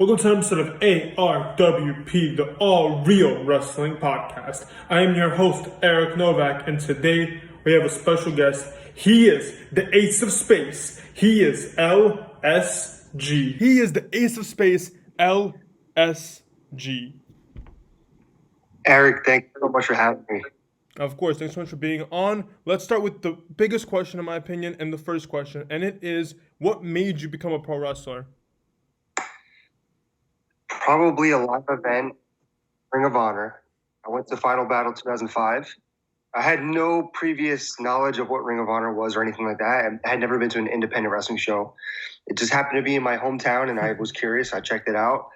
Welcome to an episode of ARWP, the All Real Wrestling Podcast. I am your host, Eric Novak, and today we have a special guest. He is the Ace of Space. He is LSG. He is the Ace of Space, LSG. Eric, thank you so much for having me. Of course, thanks so much for being on. Let's start with the biggest question, in my opinion, and the first question, and it is, what made you become a pro wrestler? Probably a live event, Ring of Honor. I went to Final Battle 2005. I had no previous knowledge of what Ring of Honor was or anything like that. I had never been to an independent wrestling show. It just happened to be in my hometown, and I was curious. I checked it out,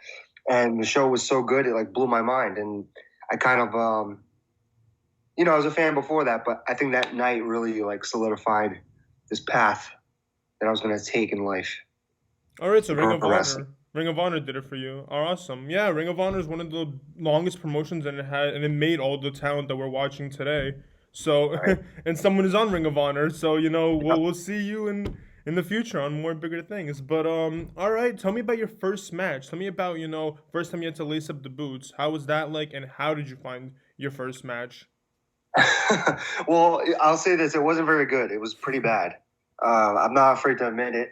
and the show was so good, it blew my mind. And I kind of, I was a fan before that, but I think that night really solidified this path that I was going to take in life. All right, so Ring of Wrestling. Honor. Ring of Honor did it for you. Awesome. Yeah, Ring of Honor is one of the longest promotions, and it made all the talent that we're watching today. So, Right. and someone is on Ring of Honor, so we'll see you in the future on more bigger things. But all right, tell me about your first match. Tell me about first time you had to lace up the boots. How was that like, and how did you find your first match? Well, I'll say this: it wasn't very good. It was pretty bad. I'm not afraid to admit it.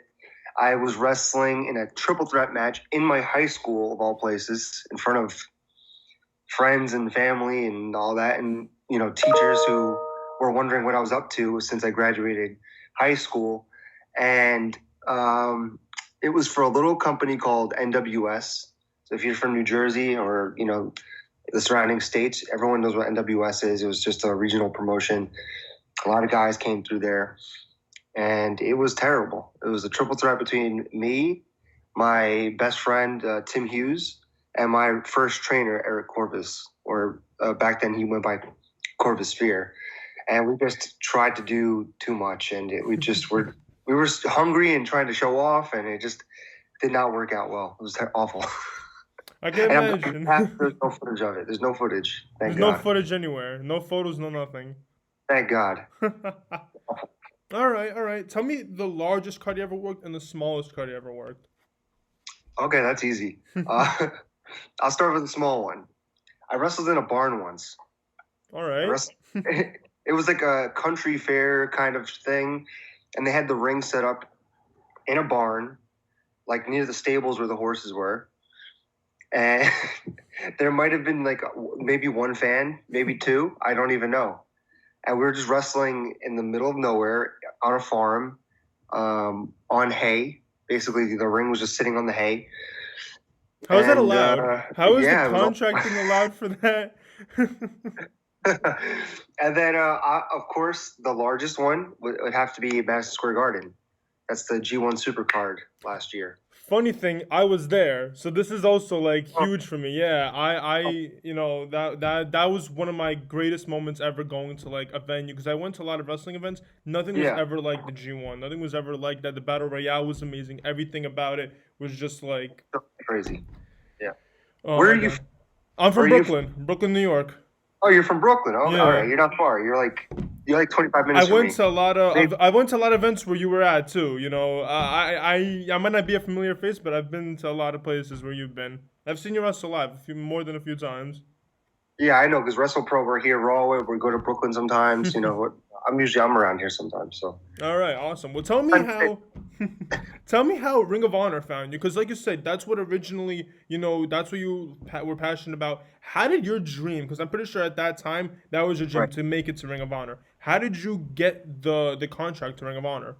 I was wrestling in a triple threat match in my high school, of all places, in front of friends and family and all that, and teachers who were wondering what I was up to since I graduated high school. And it was for a little company called NWS. So if you're from New Jersey or the surrounding states, everyone knows what NWS is. It was just a regional promotion. A lot of guys came through there, and it was terrible. It was a triple threat between me, my best friend, Tim Hughes, and my first trainer, Eric Corvus, or back then he went by Corvus Sphere. And we just tried to do too much, and we were hungry and trying to show off, and it just did not work out well. It was awful. I can imagine. There's no footage of it. There's no footage. Thank There's God. no footage anywhere. No photos, no nothing. Thank God. All right. Tell me the largest card you ever worked and the smallest card you ever worked. Okay, that's easy. I'll start with a small one. I wrestled in a barn once. All right. It was like a country fair kind of thing, and they had the ring set up in a barn, like near the stables where the horses were. And there might have been maybe one fan, maybe two. I don't even know. And we were just wrestling in the middle of nowhere on a farm, on hay. Basically, the ring was just sitting on the hay. How is that allowed? How is yeah, the contracting allowed for that? And then, of course, the largest one would have to be Madison Square Garden. That's the G1 Supercard last year. Funny thing, I was there, so this is also huge for me. Yeah, that was one of my greatest moments ever going to a venue, because I went to a lot of wrestling events. Nothing was ever like the G1. Nothing was ever like that. The Battle Royale was amazing. Everything about it was just crazy. Yeah. Oh, Where are you? I'm from Brooklyn, Brooklyn, New York. Oh, you're from Brooklyn. Oh, Yeah. All right. You're not far. You're like 25 minutes. I went to a lot of events where you were at too. I might not be a familiar face, but I've been to a lot of places where you've been. I've seen you wrestle live more than a few times. Yeah, I know, because WrestlePro, we're here, Raw, we go to Brooklyn sometimes. I'm around here sometimes. So. All right, awesome. Well, tell me how Ring of Honor found you, because like you said, that's what originally, that's what you were passionate about. How did your dream? Because I'm pretty sure at that time that was your dream, to make it to Ring of Honor. How did you get the contract to Ring of Honor?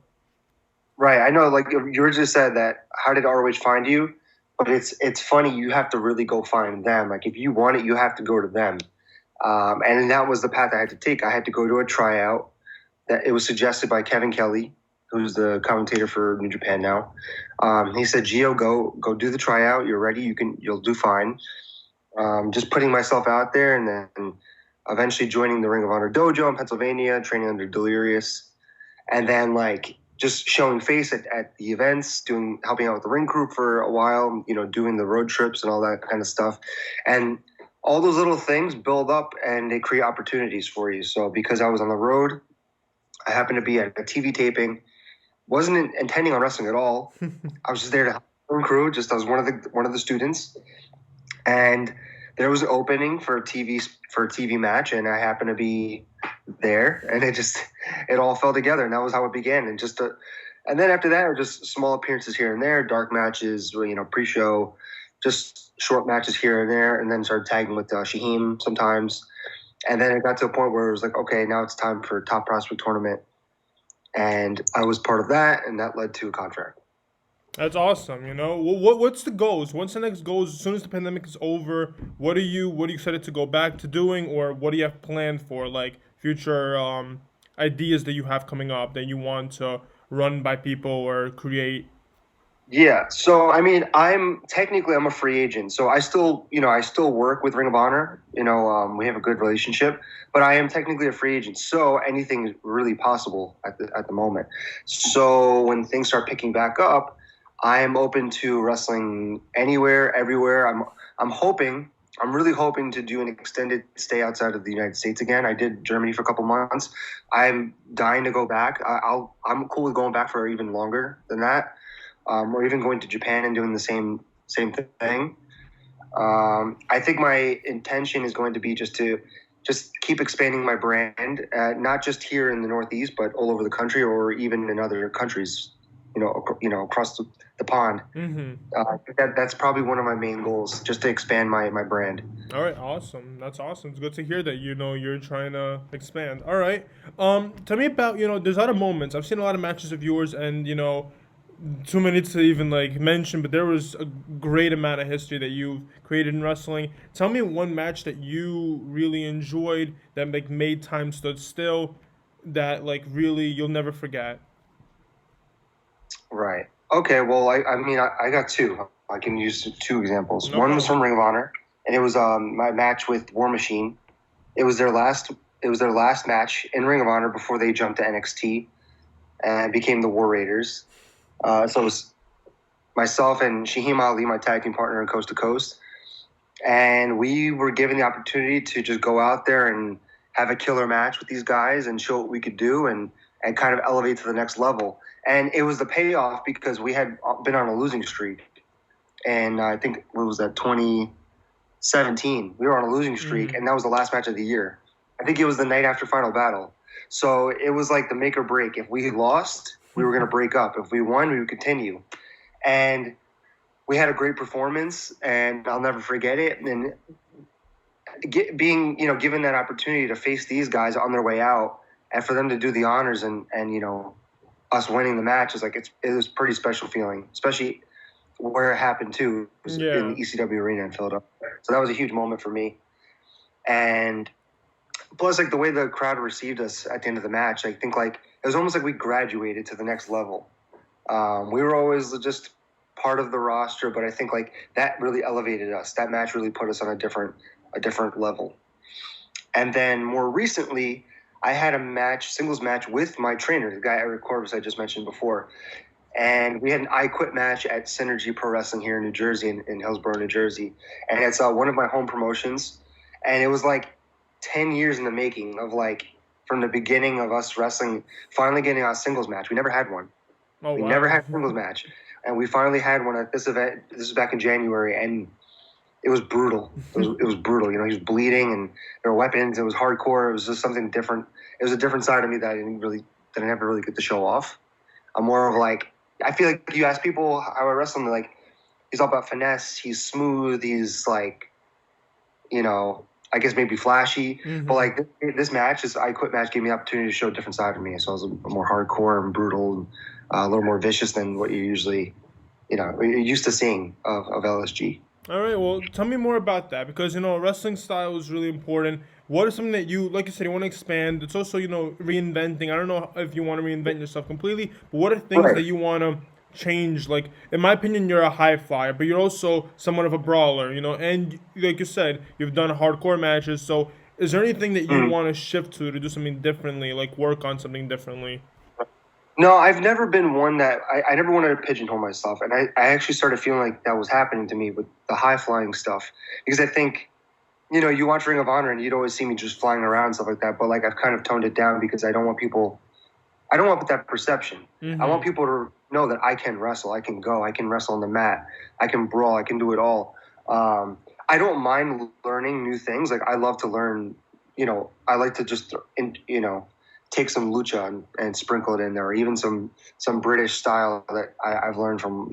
Right, I know. You just said that. How did ROH find you? But it's funny. You have to really go find them. If you want it, you have to go to them. And that was the path I had to take. I had to go to a tryout. That it was suggested by Kevin Kelly, who's the commentator for New Japan now. He said, "Gio, go do the tryout. You're ready. You'll do fine." Just putting myself out there, and then eventually joining the Ring of Honor dojo in Pennsylvania, training under Delirious, and then just showing face at the events, helping out with the ring crew for a while, doing the road trips and all that kind of stuff. And all those little things build up and they create opportunities for you. So because I was on the road, I happened to be at a TV taping, wasn't intending on wrestling at all. I was just there to crew. Just I was one of the students, and there was an opening for a TV match, and I happened to be there, and it all fell together, and that was how it began. And then after that, it was just small appearances here and there, dark matches, pre-show, just short matches here and there, and then started tagging with Shaheem sometimes. And then it got to a point where it was like, okay, now it's time for Top Prospect Tournament. And I was part of that, and that led to a contract. That's awesome. What's the goals? What's the next goals? As soon as the pandemic is over, what are you excited to go back to doing, or what do you have planned for like future ideas that you have coming up that you want to run by people or create? Yeah. So I mean, I'm a free agent. So I still work with Ring of Honor. We have a good relationship, but I am technically a free agent. So anything is really possible at the moment. So when things start picking back up, I am open to wrestling anywhere, everywhere. I'm really hoping to do an extended stay outside of the United States again. I did Germany for a couple months. I'm dying to go back. I'm cool with going back for even longer than that, or even going to Japan and doing the same thing. I think my intention is going to be just keep expanding my brand, not just here in the Northeast, but all over the country, or even in other countries. Across the pond. Mm-hmm. That's probably one of my main goals, just to expand my brand. All right, awesome. That's awesome. It's good to hear that you're trying to expand. All right. Tell me about there's other moments. I've seen a lot of matches of yours, and too many to even like mention, but there was a great amount of history that you've created in wrestling. Tell me one match that you really enjoyed that like made time stood still, that like really you'll never forget. Right. Okay. Well, I got two. I can use two examples. No One was problem. from Ring of Honor, and it was my match with War Machine. It was their last. It was their last match in Ring of Honor before they jumped to NXT and became the War Raiders. So it was myself and Shaheem Ali, my tag team partner in Coast to Coast, and we were given the opportunity to just go out there and have a killer match with these guys and show what we could do, and kind of elevate to the next level. And it was the payoff because we had been on a losing streak, and I think what was that 2017? We were on a losing streak, Mm-hmm. and that was the last match of the year. I think it was the night after Final Battle, so it was like the make or break. If we lost, we were going to break up. If we won, we would continue. And we had a great performance, and I'll never forget it. And being given that opportunity to face these guys on their way out, and for them to do the honors, and us winning the match, is like it was a pretty special feeling, especially where it happened too. It was in Yeah. the ECW arena in Philadelphia. So that was a huge moment for me. And plus, like, the way the crowd received us at the end of the match, I think like it was almost like we graduated to the next level. We were always just part of the roster, but I think like that really elevated us. That match really put us on a different level. And then more recently, I had a singles match with my trainer, the guy Eric Corbus I just mentioned before. And we had an I Quit match at Synergy Pro Wrestling here in New Jersey, in Hillsborough, New Jersey. And it's one of my home promotions. And it was like 10 years in the making, of like from the beginning of us wrestling, finally getting our singles match. We never had one. Oh We never wow. had a singles match. And we finally had one at this event. This was back in January. And it was brutal. It was brutal. He was bleeding, and there were weapons. It was hardcore. It was just something different. It was a different side of me that I never really get to show off. I'm more of like, I feel like you ask people how I wrestle, and they're like, he's all about finesse. He's smooth. He's like, I guess maybe flashy. But Mm-hmm. like this match, this I Quit match, gave me the opportunity to show a different side of me. So I was a more hardcore and brutal, and a little more vicious than what you're used to seeing of LSG. All right, well, tell me more about that because wrestling style is really important. What is something that you, like you said, you want to expand? It's also reinventing. I don't know if you want to reinvent yourself completely, but what are things that Right. you want to change? Like in my opinion, you're a high flyer, but you're also somewhat of a brawler. And like you said, you've done hardcore matches. So is there anything that you Mm. want to shift to do something differently, like work on something differently? No, I've never been one that I never wanted to pigeonhole myself. And I actually started feeling like that was happening to me with the high flying stuff. Because I think, you watch Ring of Honor and you'd always see me just flying around and stuff like that. But like I've kind of toned it down because I don't want that perception. I Mm-hmm. want people to know that I can wrestle. I can go. I can wrestle on the mat. I can brawl. I can do it all. I don't mind learning new things. Like I love to learn. I like to just take some lucha and sprinkle it in there, or even some British style that I've learned from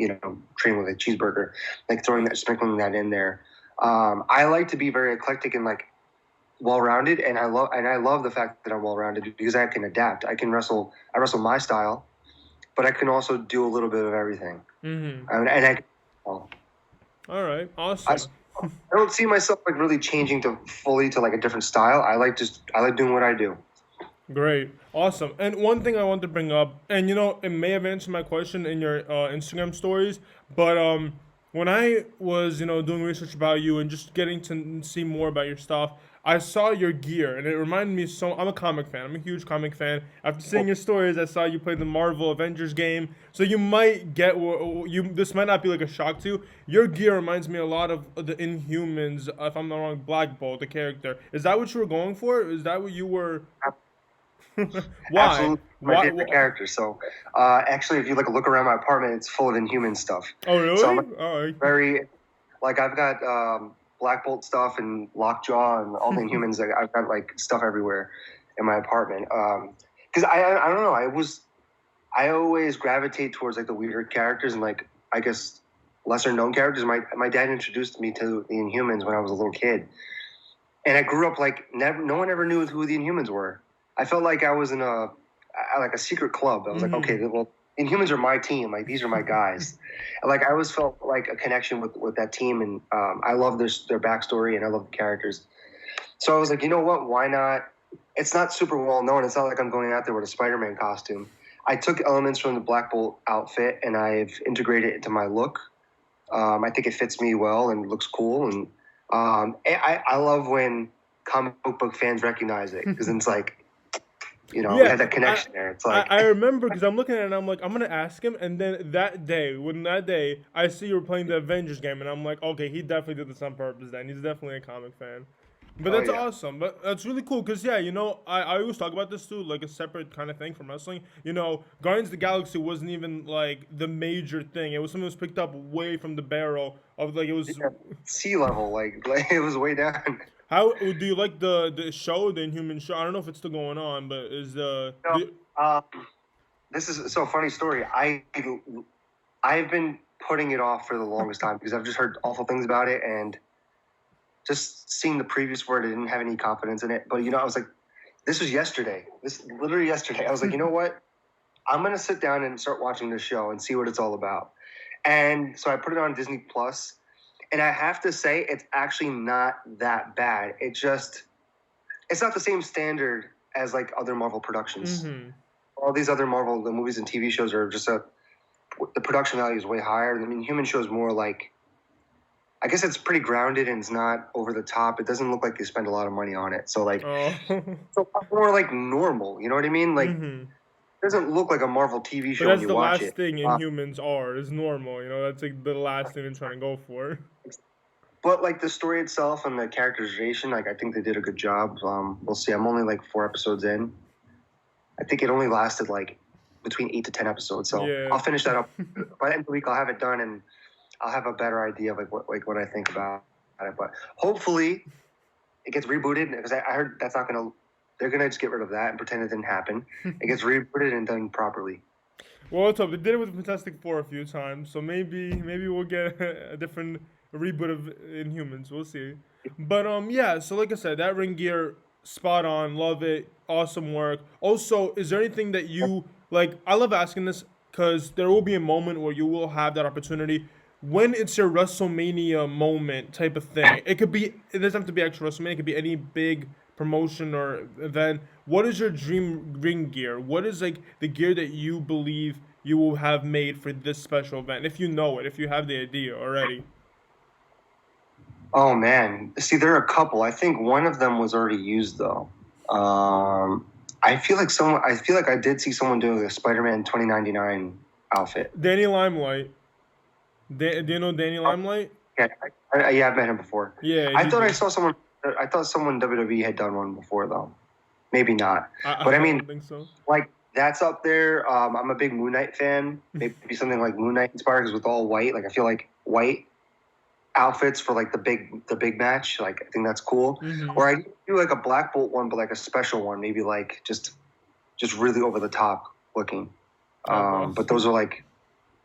training with a cheeseburger, like sprinkling that in there. I like to be very eclectic and like well-rounded, and I love the fact that I'm well-rounded because I can adapt. I wrestle my style, but I can also do a little bit of everything. Mm-hmm. All right, I, awesome. I don't see myself like really changing fully to like a different style. I like doing what I do. Great, awesome. And one thing I want to bring up, and it may have answered my question in your Instagram stories, but when I was doing research about you and just getting to see more about your stuff, I saw your gear, and it reminded me so. I'm a comic fan. I'm a huge comic fan. After seeing your stories, I saw you play the Marvel Avengers game, so you might get you. This might not be like a shock to you. Your gear reminds me a lot of the Inhumans. If I'm not wrong, Black Bolt, the character. Is that what you were going for? Is that what you were? Why? Absolutely, my favorite character. So, actually, if you look around my apartment, it's full of Inhuman stuff. Oh, really? So I'm All right. very I've got Black Bolt stuff and Lockjaw and all the Inhumans. I've got like stuff everywhere in my apartment. Because I don't know. I always gravitate towards like the weirder characters and like I guess lesser known characters. My dad introduced me to the Inhumans when I was a little kid, and I grew up like no one ever knew who the Inhumans were. I felt like I was in a secret club. I was like, okay, well, Inhumans are my team. Like these are my guys. And, like I always felt like a connection with that team, and I love their backstory and I love the characters. So I was like, you know what? Why not? It's not super well known. It's not like I'm going out there with a Spider-Man costume. I took elements from the Black Bolt outfit and I've integrated it into my look. I think it fits me well and looks cool. And I love when comic book fans recognize it because it's like. We had that connection there. It's like I remember because I'm looking at it and I'm like, I'm gonna ask him. And then that day, I see you were playing the Avengers game, and I'm like, okay, he definitely did this on purpose. Then he's definitely a comic fan. But that's awesome. But that's really cool because I always talk about this too, like a separate kind of thing from wrestling. Guardians of the Galaxy wasn't even like the major thing. It was something that was picked up way from the barrel of like it was sea level, like it was way down. How do you like the show, the Inhuman show? I don't know if it's still going on, but is this is so funny story. I've been putting it off for the longest time because I've just heard awful things about it and just seeing the previous word, I didn't have any confidence in it. But I was like, this was yesterday. This literally yesterday. I was like, you know what? I'm gonna sit down and start watching this show and see what it's all about. And so I put it on Disney Plus. And I have to say, it's actually not that bad. It's not the same standard as like other Marvel productions. Mm-hmm. All these other Marvel the movies and TV shows are just the production value is way higher. I mean, Human show is more like, I guess it's pretty grounded and it's not over the top. It doesn't look like they spend a lot of money on it. So like, so more like normal. You know what I mean? Like. Mm-hmm. It doesn't look like a Marvel TV show when you watch it. That's the last thing Inhumans is normal. That's like the last thing they're trying to go for. But like the story itself and the characterization, like I think they did a good job. We'll see. I'm only like 4 episodes in. I think it only lasted like between 8 to 10 episodes. So yeah. I'll finish that up by the end of the week. I'll have it done and I'll have a better idea of what I think about it. But hopefully it gets rebooted because I heard that's not going to. They're going to just get rid of that and pretend it didn't happen. It gets rebooted and done properly. Well, let's hope. They did it with Fantastic Four a few times, so maybe we'll get a different reboot of Inhumans. We'll see. But, so like I said, that ring gear, spot on. Love it. Awesome work. Also, is there anything that you, like, I love asking this because there will be a moment where you will have that opportunity when it's your WrestleMania moment type of thing. It doesn't have to be actual WrestleMania. It could be any big promotion or event. What is your dream ring gear? What is like the gear that you believe you will have made for this special event? If you know it, if you have the idea already. Oh man, see, there are a couple. I think one of them was already used though. I feel like I did see someone doing a Spider-Man 2099 outfit. Danny Limelight. Do you know Danny Limelight? Yeah, I've met him before. Yeah, I thought someone WWE had done one before though. Maybe not. But I mean, don't think so. Like That's up there. I'm a big Moon Knight fan. Maybe something like Moon Knight inspired because with all white. Like I feel like white outfits for like the big match. Like I think that's cool. Mm-hmm. Or I do like a Black Bolt one, but like a special one, maybe like just really over the top looking. That's But those awesome. are like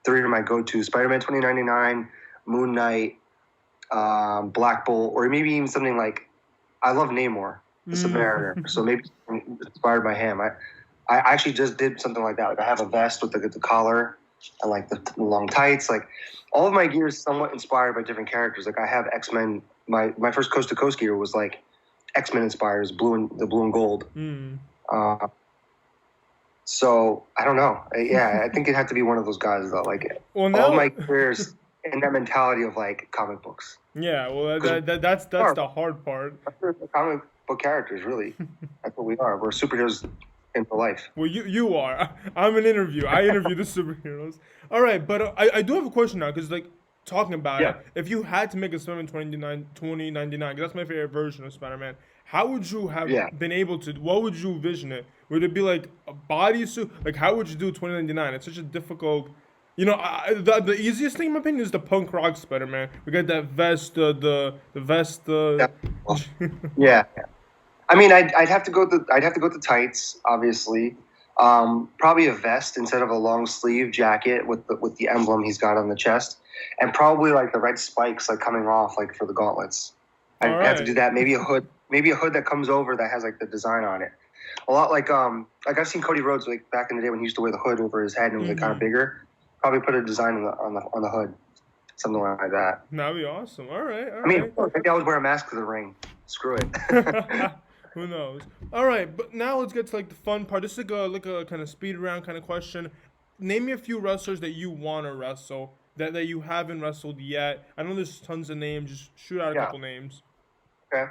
three of my go-to: Spider-Man 2099, Moon Knight, Black Bolt, or maybe even something like I love Namor, the Submariner. So Mm. maybe inspired by him. I actually just did something like that. Like I have a vest with the collar and like the long tights. Like all of my gear is somewhat inspired by different characters. Like I have X-Men. My first Coast to Coast gear was like X-Men inspired, the blue and gold. Mm. Uh, so I don't know. Yeah, I think it had to be one of those guys that like Well, all of now, my careers in that mentality of like comic books. yeah. Well, Because that's the hard part. we're comic book characters, really. That's what we are. We're superheroes in real life. Well, you are. I'm an interview. I interview the superheroes. All right, but I do have a question now because like talking about Yeah. it, if you had to make a Spider-Man 2099, 'cause that's my favorite version of Spider-Man. How would you have Yeah. been able to? What would you envision it? Would it be like a bodysuit? Like how would you do 2099? It's such a difficult. The easiest thing in my opinion is the punk rock Spider-Man. We got that vest, the vest. Yeah. Well, yeah. I mean, I'd have to go to tights, obviously. Probably a vest instead of a long sleeve jacket with the emblem he's got on the chest, and probably like the red spikes like coming off like for the gauntlets. All I'd have to do right. that. Maybe a hood that comes over that has like the design on it. A lot like I've seen Cody Rhodes like back in the day when he used to wear the hood over his head and it was like kind of Mm-hmm. bigger. Probably put a design on the hood, something like that. That'd be awesome. All right. All I mean, right. maybe I always wear a mask to the ring. Screw it. Who knows? All right, but now let's get to like the fun part. This is like a kind of speed round kind of question. Name me a few wrestlers that you want to wrestle that you haven't wrestled yet. I know there's tons of names. Just shoot out a Yeah. couple names. Okay.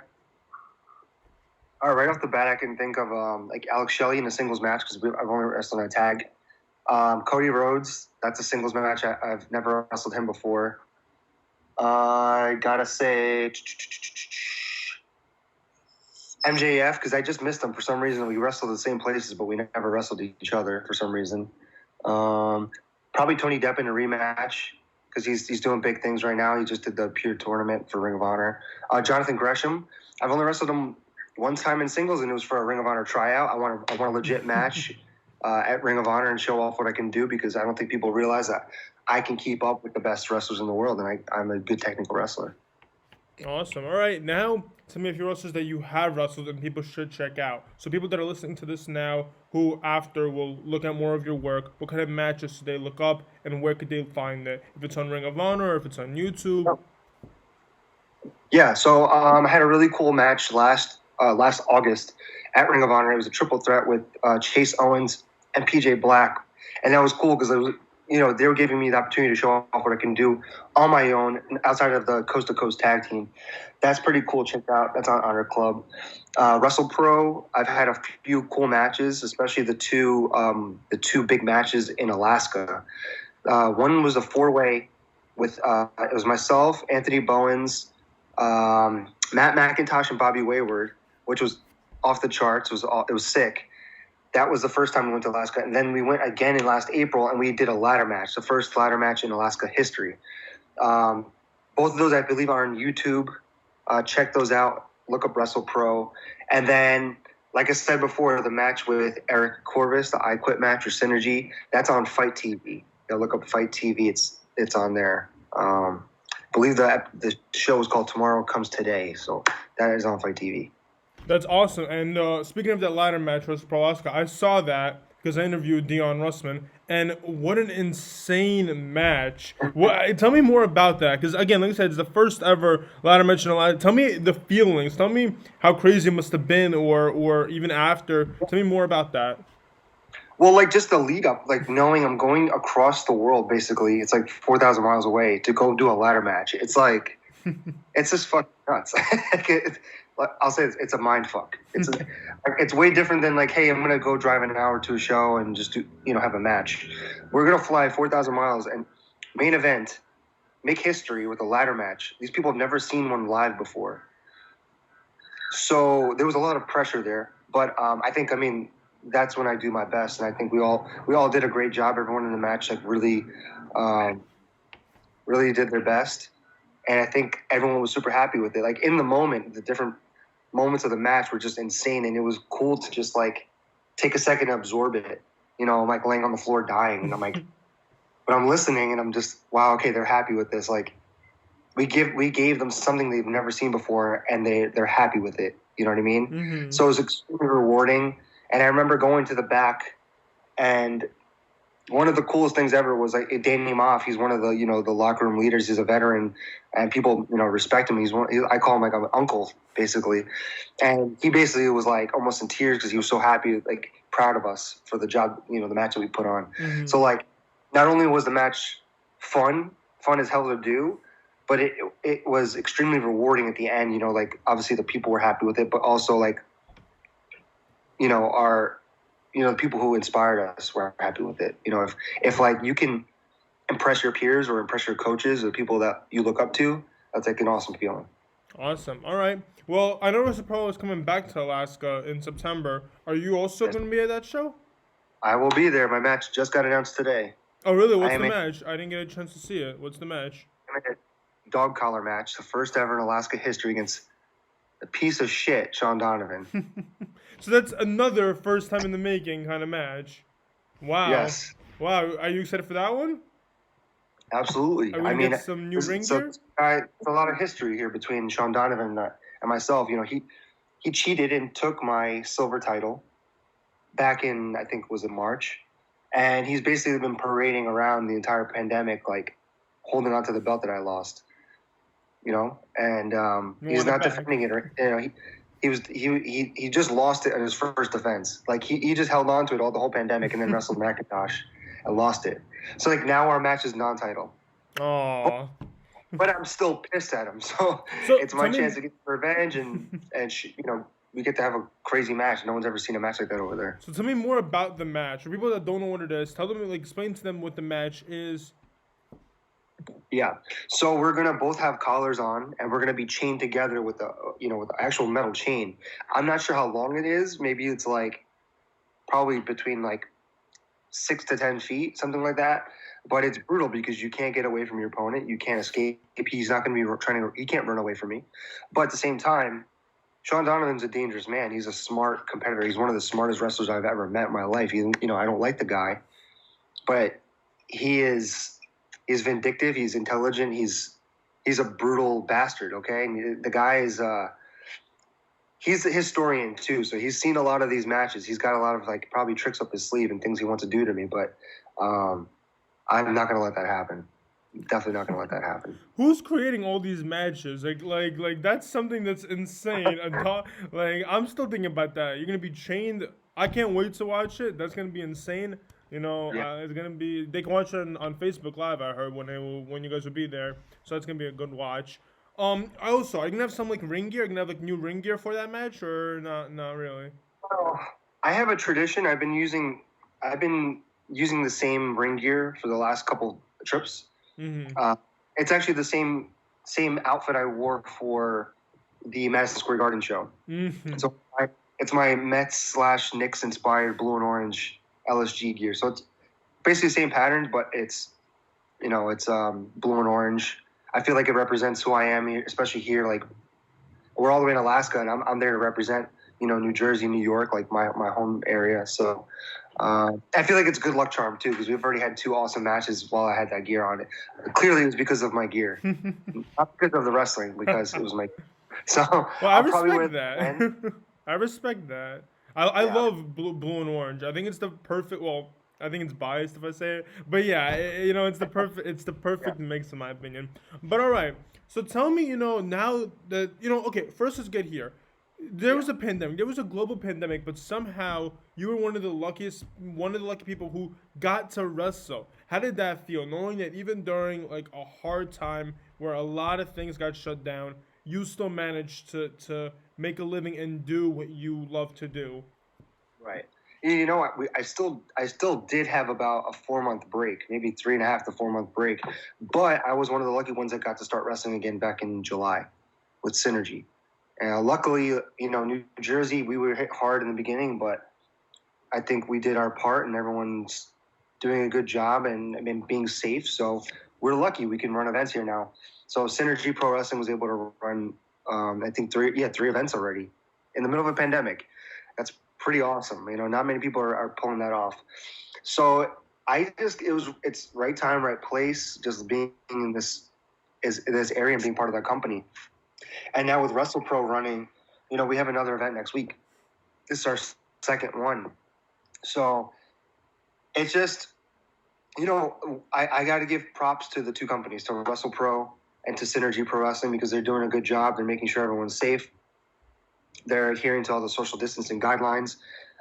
All right, right off the bat, I can think of like Alex Shelley in a singles match because I've only wrestled in a tag. Cody Rhodes, that's a singles match. I've never wrestled him before. I gotta say MJF because I just missed him for some reason. We wrestled the same places, but we never wrestled each other for some reason. Probably Tony Depp in a rematch because he's doing big things right now. He just did the Pure tournament for Ring of Honor. Jonathan Gresham, I've only wrestled him one time in singles, and it was for a Ring of Honor tryout. I want a legit match at Ring of Honor and show off what I can do because I don't think people realize that I can keep up with the best wrestlers in the world, and I'm a good technical wrestler. Awesome. All right, now tell me a few wrestlers that you have wrestled and people should check out. So people that are listening to this now, who after will look at more of your work, what kind of matches should they look up, and where could they find it? If it's on Ring of Honor, or if it's on YouTube. Yeah, so I had a really cool match last August at Ring of Honor. It was a triple threat with Chase Owens and PJ Black, and that was cool because they were giving me the opportunity to show off what I can do on my own outside of the Coast to Coast tag team. That's pretty cool. Check out. That's on Honor Club. Wrestle Pro. I've had a few cool matches, especially the two big matches in Alaska. One was a 4-way with it was myself, Anthony Bowens, Matt McIntosh, and Bobby Wayward, which was off the charts. It was sick. That was the first time we went to Alaska, and then we went again in last April, and we did a ladder match, the first ladder match in Alaska history. Both of those, I believe, are on YouTube. Check those out. Look up Wrestle Pro, and then, like I said before, the match with Eric Corvus, the I Quit match or Synergy, that's on Fight TV. Look up Fight TV. It's on there. I believe the show is called Tomorrow Comes Today, so that is on Fight TV. That's awesome. And speaking of that ladder match versus Prohaska, I saw that because I interviewed Dion Russman, and what an insane match! Tell me more about that, because again, like I said, it's the first ever ladder match in a ladder. Tell me the feelings. Tell me how crazy it must have been, or even after. Tell me more about that. Well, like just the lead up, like knowing I'm going across the world, basically, it's like 4,000 miles away to go do a ladder match. It's like, it's just fucking nuts. I'll say it's a mind fuck. It's way different than like, hey, I'm gonna go drive an hour to a show and just have a match. We're gonna fly 4,000 miles and main event, make history with a ladder match. These people have never seen one live before, so there was a lot of pressure there. But I think, that's when I do my best. And I think we all did a great job. Everyone in the match like really did their best. And I think everyone was super happy with it. Like in the moment, the different moments of the match were just insane, and it was cool to just like take a second to absorb it. You know, I'm like laying on the floor dying, and I'm like, but I'm listening, and I'm just, wow, okay, they're happy with this. Like we gave them something they've never seen before, and they're happy with it. You know what I mean? Mm-hmm. So it was extremely rewarding. And I remember going to the back, and one of the coolest things ever was like Danny Moff. He's one of the the locker room leaders. He's a veteran, and people respect him. I call him like an uncle basically, and he basically was like almost in tears because he was so happy, like proud of us for the job, the match that we put on. Mm-hmm. So like, not only was the match fun as hell to do, but it was extremely rewarding at the end. Like obviously the people were happy with it, but also like, our the people who inspired us were happy with it. If like you can impress your peers or impress your coaches or people that you look up to, that's like an awesome feeling. Awesome. All right. Well, I know Russell Pro is coming back to Alaska in September. Are you also going to be at that show? I will be there. My match just got announced today. Oh, really? What's the match? I didn't get a chance to see it. What's the match? I'm in a dog collar match, the first ever in Alaska history against a piece of shit, Sean Donovan. So that's another first time in the making kind of match. Wow. Yes. Wow. Are you excited for that one? Absolutely. Are we gonna get some new ring gear? There's a lot of history here between Sean Donovan and myself. He cheated and took my silver title back in, I think, was it March? And he's basically been parading around the entire pandemic, like holding on to the belt that I lost. And he's not defending it. He just lost it in his first defense. Like he just held on to it the whole pandemic and then wrestled McIntosh and lost it. So like now our match is non-title. Oh. But I'm still pissed at him. So it's my chance to get revenge and we get to have a crazy match. No one's ever seen a match like that over there. So tell me more about the match. For people that don't know what it is, tell them, like, explain to them what the match is. Yeah. So we're gonna both have collars on, and we're gonna be chained together with the actual metal chain. I'm not sure how long it is. Maybe it's like probably between like 6 to 10 feet, something like that. But it's brutal because you can't get away from your opponent. You can't escape. He's not going to be he can't run away from me. But at the same time, Sean Donovan's a dangerous man. He's a smart competitor. He's one of the smartest wrestlers I've ever met in my life. I don't like the guy, but he's vindictive. He's intelligent. He's a brutal bastard. Okay. And the guy is, he's a historian too. So he's seen a lot of these matches. He's got a lot of like probably tricks up his sleeve and things he wants to do to me, but, I'm not going to let that happen. Definitely not going to let that happen. Who's creating all these matches? Like that's something that's insane. Like I'm still thinking about that. You're gonna be chained. I can't wait to watch it. That's gonna be insane. Yeah. It's gonna be. They can watch it on Facebook Live. I heard when you guys will be there. So it's gonna be a good watch. Also, are you gonna have some like ring gear? Are you gonna have like new ring gear for that match or not? Not really. I have a tradition. I've been using the same ring gear for the last couple trips. Mm-hmm. It's actually the same outfit I wore for the Madison Square Garden show. Mm-hmm. So it's my Mets/Knicks inspired blue and orange LSG gear. So it's basically the same pattern, but it's blue and orange. I feel like it represents who I am, especially here. Like we're all the way in Alaska, and I'm there to represent New Jersey, New York, like my home area. So. I feel like it's a good luck charm too because we've already had 2 awesome matches while I had that gear on it. Clearly, it was because of my gear, not because of the wrestling. Because it was my. So well, I respect that. I respect that. I love blue and orange. I think it's the perfect. Well, I think it's biased if I say it, but yeah, it's the perfect. It's the perfect mix in my opinion. But all right, so tell me, now that okay, first let's get here. There was a pandemic. There was a global pandemic, but somehow you were one of the lucky people who got to wrestle. How did that feel, knowing that even during like a hard time where a lot of things got shut down, you still managed to make a living and do what you love to do? Right. You know what? I still did have about a 4-month break, maybe 3.5 to 4-month break, but I was one of the lucky ones that got to start wrestling again back in July with Synergy. Luckily, New Jersey, we were hit hard in the beginning, but I think we did our part, and everyone's doing a good job and being safe. So we're lucky we can run events here now. So Synergy Pro Wrestling was able to run, I think three events already in the middle of a pandemic. That's pretty awesome. Not many people are pulling that off. So it's right time, right place, just being in this area and being part of that company. And now with WrestlePro running, we have another event next week. This is our second one. So it's just, I got to give props to the two companies, to WrestlePro and to Synergy Pro Wrestling, because they're doing a good job. They're making sure everyone's safe. They're adhering to all the social distancing guidelines.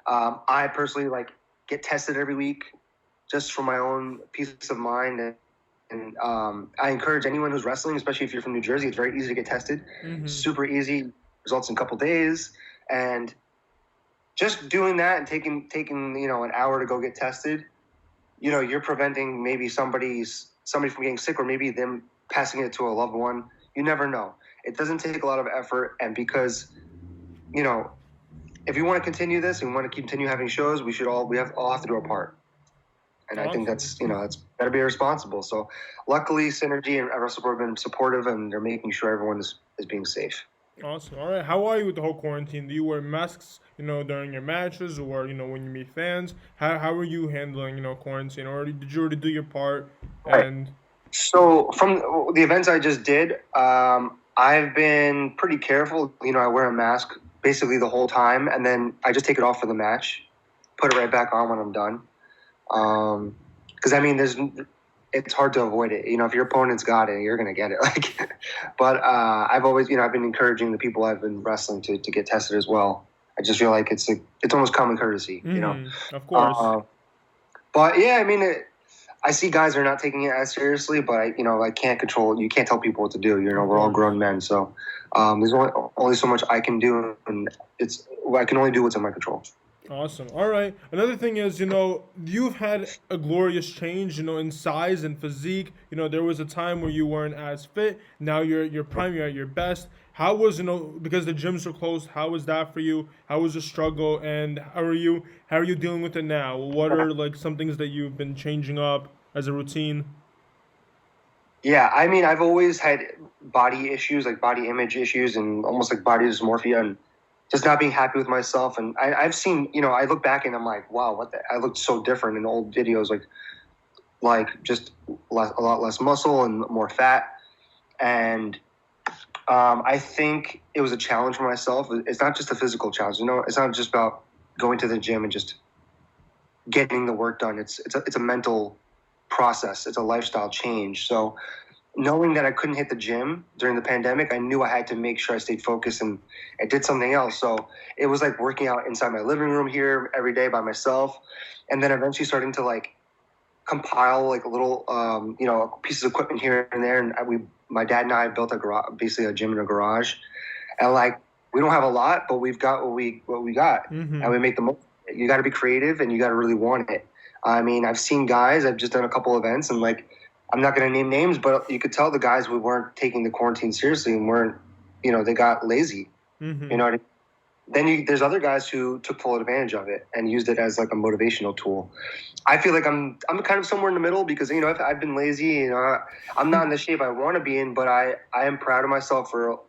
I personally get tested every week just for my own peace of mind. And I encourage anyone who's wrestling, especially if you're from New Jersey, it's very easy to get tested. Mm-hmm. Super easy, results in a couple days. And just doing that and taking an hour to go get tested, you're preventing maybe somebody from getting sick, or maybe them passing it to a loved one. You never know. It doesn't take a lot of effort, and because if you want to continue this and want to continue having shows, we all have to do our part. And awesome. I think that's got to be responsible. So luckily Synergy and WrestlePro have been supportive, and they're making sure everyone is being safe. Awesome. All right. How are you with the whole quarantine? Do you wear masks, during your matches, or, when you meet fans? How are you handling, quarantine? Or did you already do your part? And So from the events I just did, I've been pretty careful. I wear a mask basically the whole time, and then I just take it off for the match, put it right back on when I'm done. Because it's hard to avoid it. If your opponent's got it, you're gonna get it. But I've always, I've been encouraging the people I've been wrestling to get tested as well. I just feel like it's almost common courtesy, Of course. But yeah, I see guys are not taking it as seriously, but I can't control. You can't tell people what to do. We're all grown men, so there's only so much I can do, and I can only do what's in my control. Awesome. All right. Another thing is, you've had a glorious change, in size and physique. There was a time where you weren't as fit. Now you're prime, you're at your best. How was, because the gyms are closed, how was that for you? How was the struggle, and how are you dealing with it now? What are some things that you've been changing up as a routine? Yeah, I've always had body issues, body image issues, and almost body dysmorphia, and just not being happy with myself. And I've seen, I look back and I'm like, wow, I looked so different in old videos, just a lot less muscle and more fat. And I think it was a challenge for myself. It's not just a physical challenge, it's not just about going to the gym and just getting the work done. It's a mental process. It's a lifestyle change. So knowing that I couldn't hit the gym during the pandemic, I knew I had to make sure I stayed focused and I did something else. So it was working out inside my living room here every day by myself, and then eventually starting to compile little pieces of equipment here and there. And my dad and I built basically a gym in a garage, and we don't have a lot, but we've got what we got, Mm-hmm. and we make the most. You got to be creative, and you got to really want it. I've seen guys. I've just done a couple events, and I'm not going to name names, but you could tell the guys who weren't taking the quarantine seriously and weren't, they got lazy. Mm-hmm. Then there's other guys who took full advantage of it and used it as a motivational tool. I feel like I'm kind of somewhere in the middle, because if I've been lazy, I'm not in the shape I want to be in, but I am proud of myself for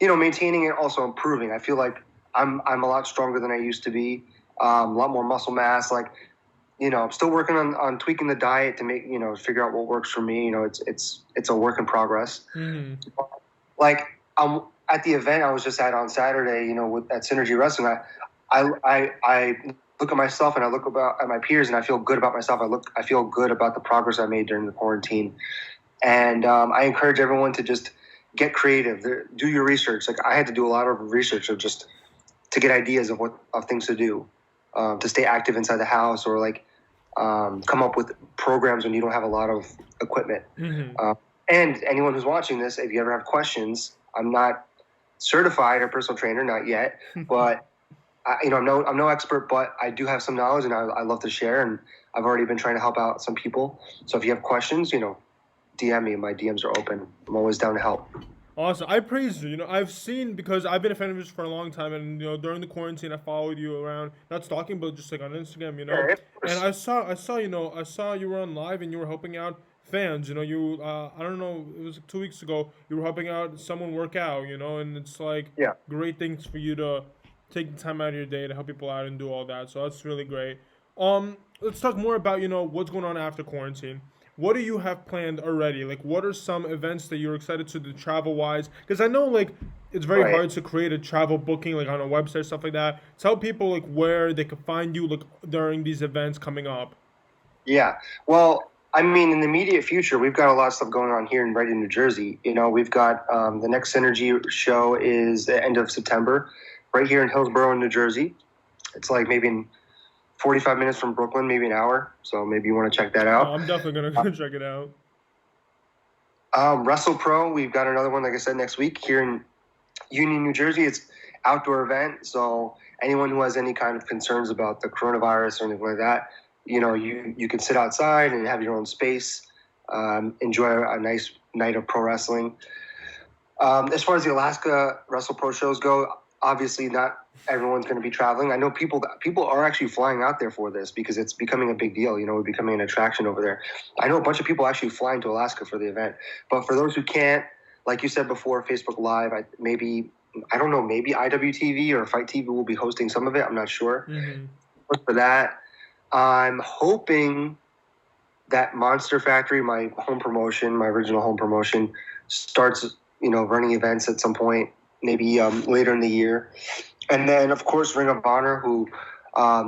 maintaining and also improving. I feel like I'm a lot stronger than I used to be, a lot more muscle mass. I'm still working on tweaking the diet to make, figure out what works for me. It's a work in progress. Mm-hmm. At the event I was just at on Saturday, at Synergy Wrestling, I look at myself and I look at my peers and I feel good about myself. I feel good about the progress I made during the quarantine. And I encourage everyone to just get creative, do your research. I had to do a lot of research of just to get ideas of things to do, to stay active inside the house, or come up with programs when you don't have a lot of equipment. Mm-hmm. And anyone who's watching this, if you ever have questions, I'm not certified or personal trainer, not yet, but I'm no expert, but I do have some knowledge, and I love to share. And I've already been trying to help out some people. So if you have questions, DM me. My DMs are open. I'm always down to help. Awesome. I praise you. You know, I've seen because I've been a fan of yours for a long time, and during the quarantine, I followed you around, not stalking, but just like on Instagram. Yeah, of And course. I saw you were on live and you were helping out fans. I don't know, it was like 2 weeks ago. You were helping out someone work out. And it's like Yeah. great things for you to take the time out of your day to help people out and do all that. So that's really great. Let's talk more about what's going on after quarantine. What do you have planned already? Like, what are some events that you're excited to do travel wise? Because I know like it's very Right. hard to create a travel booking like on a website stuff like that. Tell people like where they can find you like during these events coming up. Yeah. Well, I mean, in the immediate future, we've got a lot of stuff going on here in Reading, New Jersey. We've got the next Synergy show is the end of September, right here in Hillsborough, New Jersey. It's like maybe in 45 minutes from Brooklyn, maybe an hour. So maybe you want to check that Oh, out. I'm definitely gonna go check it out. Wrestle Pro, we've got another one, like I said, next week here in Union, New Jersey. It's outdoor event, so anyone who has any kind of concerns about the coronavirus or anything like that, you can sit outside and have your own space, enjoy a nice night of pro wrestling. As far as the Alaska Wrestle Pro shows go, obviously not everyone's going to be traveling. I know people are actually flying out there for this because it's becoming a big deal. We're becoming an attraction over there. I know a bunch of people actually flying to Alaska for the event. But for those who can't, like you said before, Facebook Live, I don't know, maybe IWTV or Fight TV will be hosting some of it. I'm not sure. Mm-hmm. But for that, I'm hoping that Monster Factory, my home promotion, my original home promotion, starts running events at some point, maybe later in the year. And then, of course, Ring of Honor, who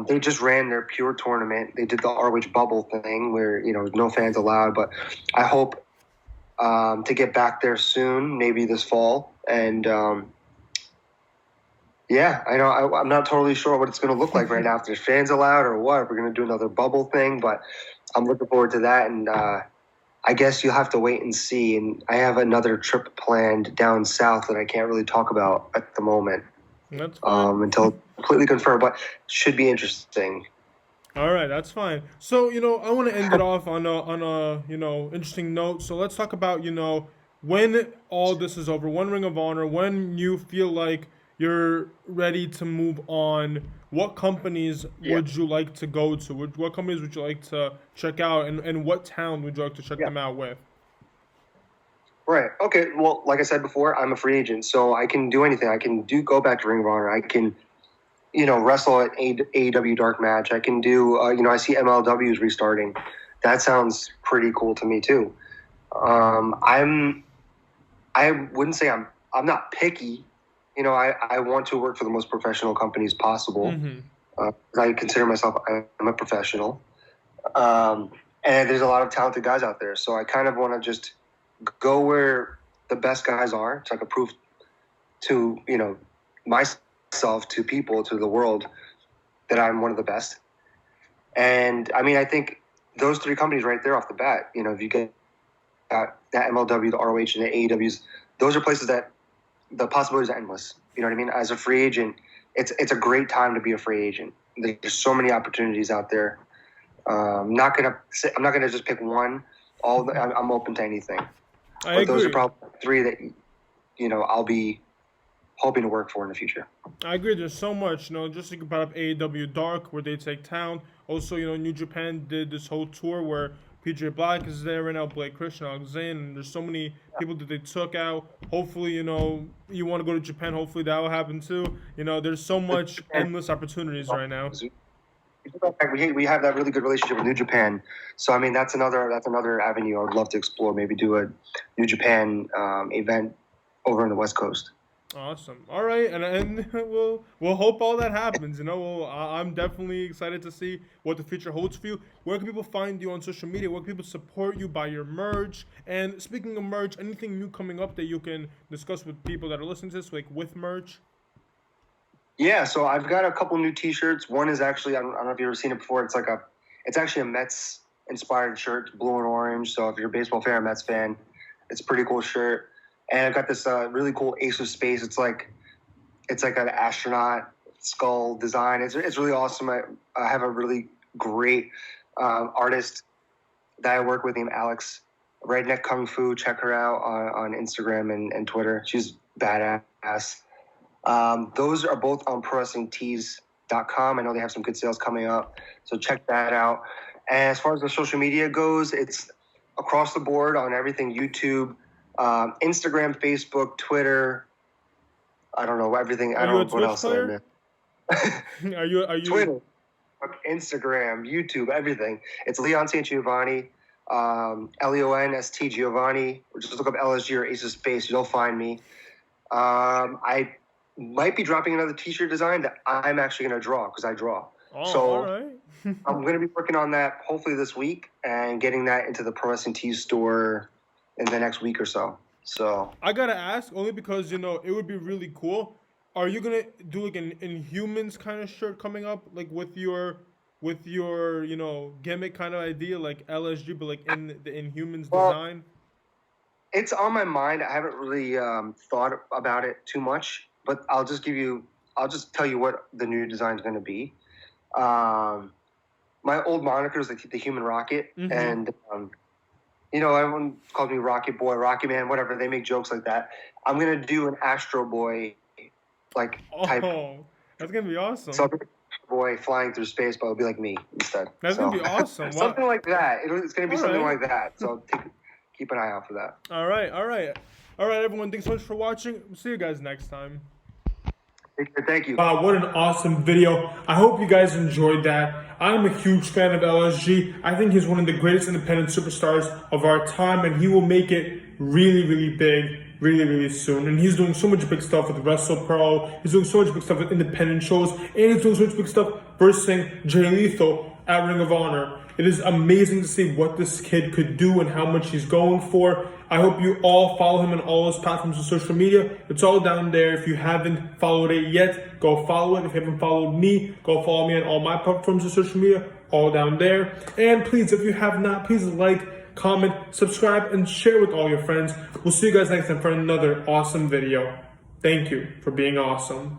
they just ran their pure tournament. They did the ROH bubble thing where, no fans allowed. But I hope to get back there soon, maybe this fall. And, yeah, I know I'm not totally sure what it's going to look like right now, if there's fans allowed or what. If we're going to do another bubble thing. But I'm looking forward to that. And I guess you'll have to wait and see. And I have another trip planned down south that I can't really talk about at the moment. That's fine. Until completely confirmed, but should be interesting. All right, that's fine. So, I want to end it off on a interesting note. So let's talk about, when all this is over, when Ring of Honor, when you feel like you're ready to move on, what companies would you like to go to? What companies would you like to check out, and what town would you like to check them out with? Right. Okay. Well, like I said before, I'm a free agent, so I can do anything. I can go back to Ring of Honor. I can, wrestle at AEW Dark Match. I can do, I see MLW is restarting. That sounds pretty cool to me too. I wouldn't say I'm not picky. I want to work for the most professional companies possible. Mm-hmm. I consider myself, I'm a professional. And there's a lot of talented guys out there. So I kind of want to just go where the best guys are, so I can prove to, myself, to people, to the world, that I'm one of the best. And I mean, I think those three companies right there off the bat, if you get that MLW, the ROH, and the AEWs, those are places that the possibilities are endless. You know what I mean? As a free agent, it's a great time to be a free agent. There's so many opportunities out there. I'm not gonna just pick one. I'm open to anything. I But agree. those are probably three that I'll be hoping to work for in the future. I agree. There's so much, just like you brought up AEW Dark, where they take town. Also, New Japan did this whole tour where PJ Black is there right now, Blake Christian, Alex Zane, and there's so many people that they took out. Hopefully, you want to go to Japan. Hopefully, that will happen too. There's so much endless opportunities right now. We have that really good relationship with New Japan, so I mean that's another avenue I would love to explore. Maybe do a New Japan event over on the West Coast. Awesome. All right, and we'll hope all that happens. I'm definitely excited to see what the future holds for you. Where can people find you on social media? Where can people support you, buy your merch? And speaking of merch, anything new coming up that you can discuss with people that are listening to this, like with merch? Yeah, so I've got a couple new T-shirts. One is actually, I don't know if you've ever seen it before. It's actually a Mets inspired shirt, it's blue and orange. So if you're a baseball fan or Mets fan, it's a pretty cool shirt. And I've got this really cool Ace of Space. It's like an astronaut skull design. It's really awesome. I have a really great artist that I work with named Alex Redneck Kung Fu. Check her out on Instagram and Twitter. She's badass. Those are both on ProWrestlingTees.com. I know they have some good sales coming up, so check that out. And as far as the social media goes, it's across the board on everything: YouTube, Instagram, Facebook, Twitter. I don't know everything. I don't know what else I meant. Are you Twitter, Instagram, YouTube, everything. It's Leon St. Giovanni, LEON ST Giovanni, or just look up LSG or Ace of Space. You'll find me. I might be dropping another T-shirt design that I'm actually going to draw because I draw. Oh, so all right. I'm going to be working on that hopefully this week and getting that into the Pro Wrestling Tees store in the next week or so. So I gotta ask only because it would be really cool. Are you gonna do like an Inhumans kind of shirt coming up, like with your gimmick kind of idea, like LSG, but like in the Inhumans design? It's on my mind. I haven't really thought about it too much, but I'll just tell you what the new design is going to be. My old moniker is the Human Rocket, and everyone calls me Rocket Boy, Rocket Man, whatever. They make jokes like that. I'm gonna do an Astro Boy type. Oh, that's gonna be awesome. So Astro Boy flying through space, but it'll be like me instead. That's gonna be awesome. Something like that. It's gonna be something like that. So keep an eye out for that. All right, everyone. Thanks so much for watching. We'll see you guys next time. Thank you. Wow, what an awesome video. I hope you guys enjoyed that. I'm a huge fan of LSG. I think he's one of the greatest independent superstars of our time, and he will make it really, really big, really, really soon. And he's doing so much big stuff with WrestlePro. He's doing so much big stuff with independent shows, and he's doing so much big stuff versing Jay Lethal at Ring of Honor. It is amazing to see what this kid could do and how much he's going for. I hope you all follow him on all his platforms of social media. It's all down there. If you haven't followed it yet, go follow it. If you haven't followed me, go follow me on all my platforms of social media, all down there. And please, if you have not, please like, comment, subscribe, and share with all your friends. We'll see you guys next time for another awesome video. Thank you for being awesome.